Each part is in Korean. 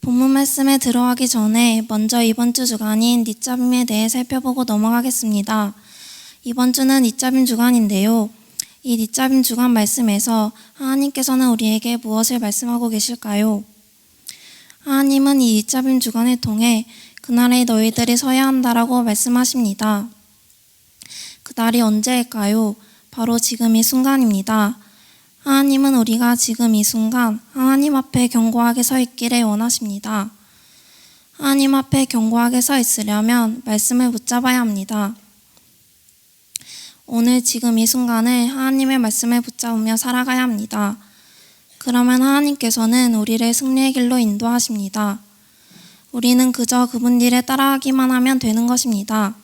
본문 말씀에 들어가기 전에 먼저 이번 주 주간인 니짜빔에 대해 살펴보고 넘어가겠습니다. 이번 주는 니짜빔 주간인데요. 이 니짜빔 주간 말씀에서 하나님께서는 우리에게 무엇을 말씀하고 계실까요? 하나님은 이 니짜빔 주간을 통해 그날에 너희들이 서야 한다라고 말씀하십니다. 그날이 언제일까요? 바로 지금 이 순간입니다. 하나님은 우리가 지금 이 순간 하나님 앞에 견고하게 서 있기를 원하십니다. 하나님 앞에 견고하게 서 있으려면 말씀을 붙잡아야 합니다. 오늘 지금 이 순간을 하나님의 말씀을 붙잡으며 살아가야 합니다. 그러면 하나님께서는 우리를 승리의 길로 인도하십니다. 우리는 그저 그분 일에 따라가기만 하면 되는 것입니다.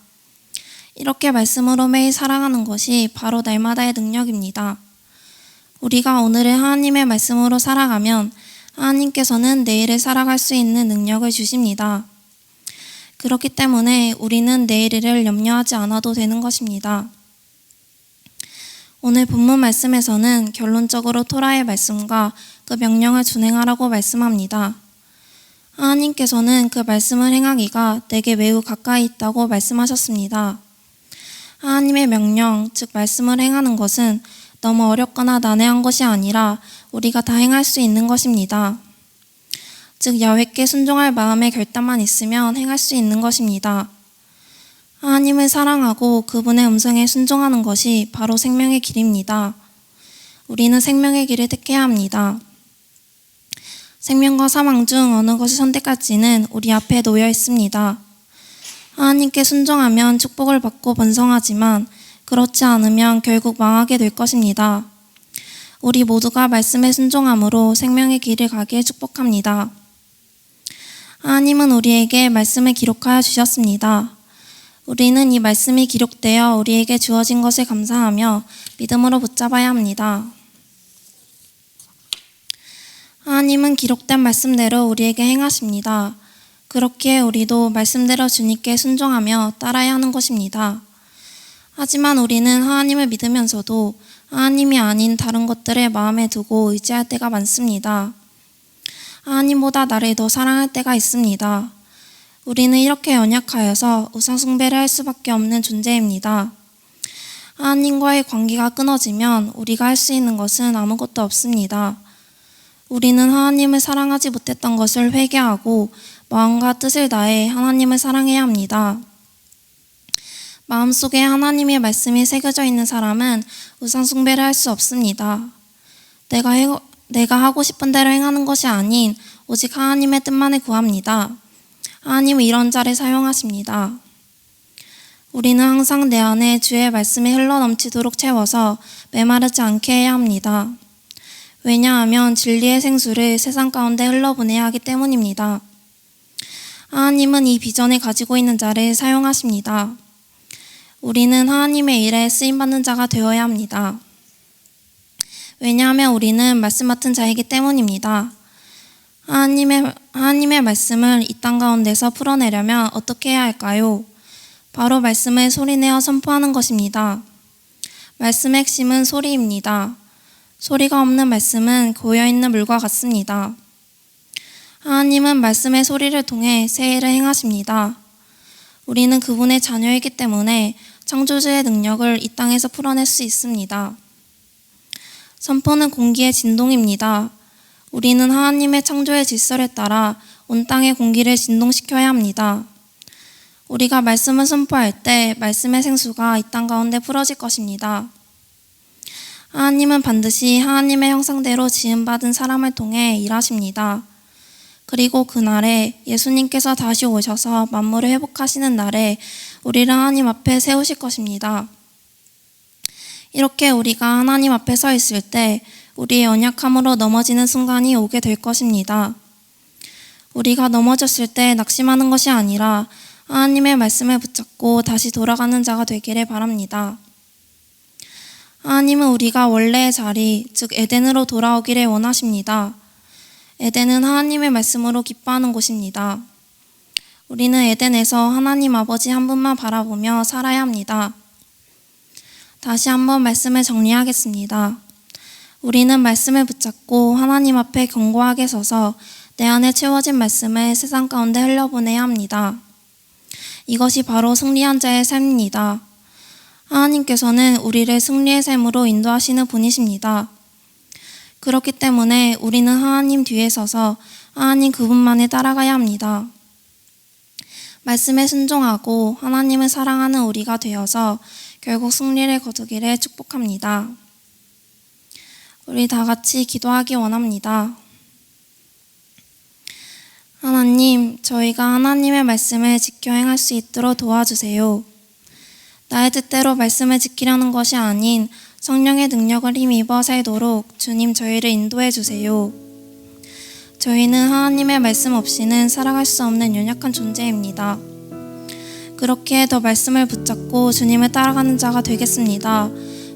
이렇게 말씀으로 매일 살아가는 것이 바로 날마다의 능력입니다. 우리가 오늘을 하나님의 말씀으로 살아가면 하나님께서는 내일을 살아갈 수 있는 능력을 주십니다. 그렇기 때문에 우리는 내일을 염려하지 않아도 되는 것입니다. 오늘 본문 말씀에서는 결론적으로 토라의 말씀과 그 명령을 준행하라고 말씀합니다. 하나님께서는 그 말씀을 행하기가 내게 매우 가까이 있다고 말씀하셨습니다. 하나님의 명령, 즉 말씀을 행하는 것은 너무 어렵거나 난해한 것이 아니라 우리가 다 행할 수 있는 것입니다. 즉 야훼께 순종할 마음의 결단만 있으면 행할 수 있는 것입니다. 하나님을 사랑하고 그분의 음성에 순종하는 것이 바로 생명의 길입니다. 우리는 생명의 길을 택해야 합니다. 생명과 사망 중 어느 것을 선택할지는 우리 앞에 놓여 있습니다. 하나님께 순종하면 축복을 받고 번성하지만 그렇지 않으면 결국 망하게 될 것입니다. 우리 모두가 말씀에 순종함으로 생명의 길을 가기에 축복합니다. 하나님은 우리에게 말씀을 기록하여 주셨습니다. 우리는 이 말씀이 기록되어 우리에게 주어진 것을 감사하며 믿음으로 붙잡아야 합니다. 하나님은 기록된 말씀대로 우리에게 행하십니다. 그렇게 우리도 말씀대로 주님께 순종하며 따라야 하는 것입니다. 하지만 우리는 하나님을 믿으면서도 하나님이 아닌 다른 것들을 마음에 두고 의지할 때가 많습니다. 하나님보다 나를 더 사랑할 때가 있습니다. 우리는 이렇게 연약하여서 우상 숭배를 할 수밖에 없는 존재입니다. 하나님과의 관계가 끊어지면 우리가 할 수 있는 것은 아무것도 없습니다. 우리는 하나님을 사랑하지 못했던 것을 회개하고 마음과 뜻을 다해 하나님을 사랑해야 합니다. 마음속에 하나님의 말씀이 새겨져 있는 사람은 우상 숭배를 할 수 없습니다. 내가 하고 싶은 대로 행하는 것이 아닌 오직 하나님의 뜻만을 구합니다. 하나님은 이런 자를 사용하십니다. 우리는 항상 내 안에 주의 말씀이 흘러넘치도록 채워서 메마르지 않게 해야 합니다. 왜냐하면 진리의 생수를 세상 가운데 흘러보내야 하기 때문입니다. 하나님은 이 비전을 가지고 있는 자를 사용하십니다. 우리는 하나님의 일에 쓰임받는 자가 되어야 합니다. 왜냐하면 우리는 말씀 맡은 자이기 때문입니다. 하나님의 말씀을 이 땅 가운데서 풀어내려면 어떻게 해야 할까요? 바로 말씀을 소리내어 선포하는 것입니다. 말씀의 핵심은 소리입니다. 소리가 없는 말씀은 고여있는 물과 같습니다. 하나님은 말씀의 소리를 통해 새 일을 행하십니다. 우리는 그분의 자녀이기 때문에 창조주의 능력을 이 땅에서 풀어낼 수 있습니다. 선포는 공기의 진동입니다. 우리는 하나님의 창조의 질서에 따라 온 땅의 공기를 진동시켜야 합니다. 우리가 말씀을 선포할 때 말씀의 생수가 이 땅 가운데 풀어질 것입니다. 하나님은 반드시 하나님의 형상대로 지음받은 사람을 통해 일하십니다. 그리고 그날에 예수님께서 다시 오셔서 만물을 회복하시는 날에 우리를 하나님 앞에 세우실 것입니다. 이렇게 우리가 하나님 앞에 서 있을 때 우리의 연약함으로 넘어지는 순간이 오게 될 것입니다. 우리가 넘어졌을 때 낙심하는 것이 아니라 하나님의 말씀을 붙잡고 다시 돌아가는 자가 되기를 바랍니다. 하나님은 우리가 원래의 자리, 즉 에덴으로 돌아오기를 원하십니다. 에덴은 하나님의 말씀으로 기뻐하는 곳입니다. 우리는 에덴에서 하나님 아버지 한 분만 바라보며 살아야 합니다. 다시 한번 말씀을 정리하겠습니다. 우리는 말씀을 붙잡고 하나님 앞에 견고하게 서서 내 안에 채워진 말씀을 세상 가운데 흘려보내야 합니다. 이것이 바로 승리한 자의 삶입니다. 하나님께서는 우리를 승리의 삶으로 인도하시는 분이십니다. 그렇기 때문에 우리는 하나님 뒤에 서서 하나님 그분만을 따라가야 합니다. 말씀에 순종하고 하나님을 사랑하는 우리가 되어서 결국 승리를 거두기를 축복합니다. 우리 다 같이 기도하기 원합니다. 하나님, 저희가 하나님의 말씀을 지켜 행할 수 있도록 도와주세요. 나의 뜻대로 말씀을 지키려는 것이 아닌 성령의 능력을 힘입어 살도록 주님 저희를 인도해 주세요. 저희는 하나님의 말씀 없이는 살아갈 수 없는 연약한 존재입니다. 그렇게 더 말씀을 붙잡고 주님을 따라가는 자가 되겠습니다.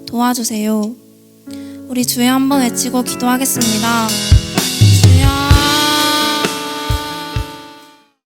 도와주세요. 우리 주여 한번 외치고 기도하겠습니다.